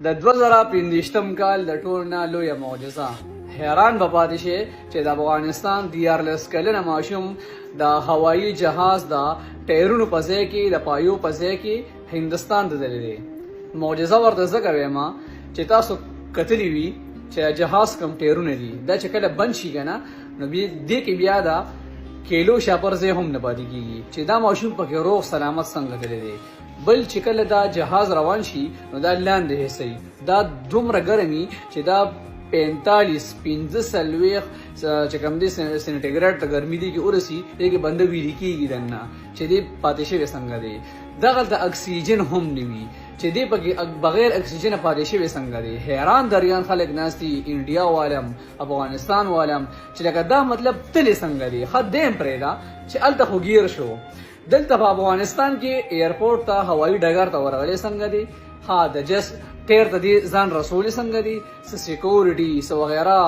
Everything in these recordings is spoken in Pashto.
د 2015 کال د ټول نه لویه معجزه حیران به پاتې شي چې د افغانستان 14 کلنه ماشوم د هوایي جهاز د ټایرونو په ځای کې د پایو په ځای کې هندستان ته تللی دی. معجزه ورته ځکه وایم چې تاسو کتلی وي چې جهاز کم ټایرونه دي دا چې کله بند شي که نه نو دې کې بیا دا کیلو شاپر ځای هم نه پاتې کېږي چې دا ماشوم پکې روغ سلامت څنګه تللی دی. بل چې کله دا جهاز روان شي نو دا لاندې حصه دا دومره ګرمي چې دا 45 چې کوم دي سینټیګریډ ته ګرمي دي کې ورسي دې کې بنده ویلي کېږي دننه چې دې پاتې شوی څنګه دی. دغلته اکسیجن هم نه وي چې دې پکې بغیر اکسیجن پاتې شوی څنګه دی. حیران دریان خلک ناست دي انډیا والم افغانستان والم چې لکه دا مطلب تلې څنګه دی. ښه دیم پرېږده چې هلته خو ګیر شو دلته په افغانستان کې ایرپورټ ته هوایي ډګر ته ورغلی څنګه دی. ها د جس ټیر ته دې ځان رسولي څنګه دی څه سیکورټي څه وغیره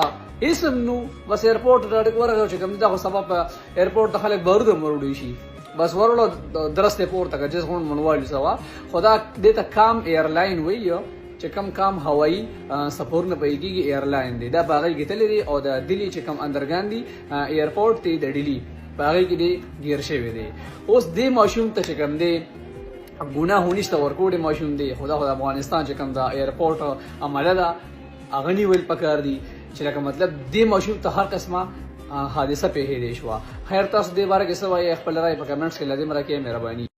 هېڅ هم نو بس ایرپورټ ته ورغی چې کوم دا خو سبب ایرپورټ ته خلک بارود هم وروړی شي بس ورلو درسته پورته که جس غون منوالي سوا خدا دې ته کام ایرلاین وایي چې کم هوایي سفرونه پې کېږي ایرلاین دی دا په هغې کې تللی دی او د دلی چې کم اندرګان دي ایرپورټ دی د ډیلي په هغې کې دی ګیر شوی دی. اوس دې ماشوم ته چې کوم دی ګناه نشته ورکوړی ماشوم دی خدا خو د افغانستان چې کوم دا ایرپورټ عمله ده هغه نیول پکار دي چې لکه مطلب دې ماشوم ته هر قسمه حادثه پیښېدی شوه. خیر تاسو دې باره کې څه وایئ خپل رایې په کمنټس کې لازم راکړئ. مهرباني.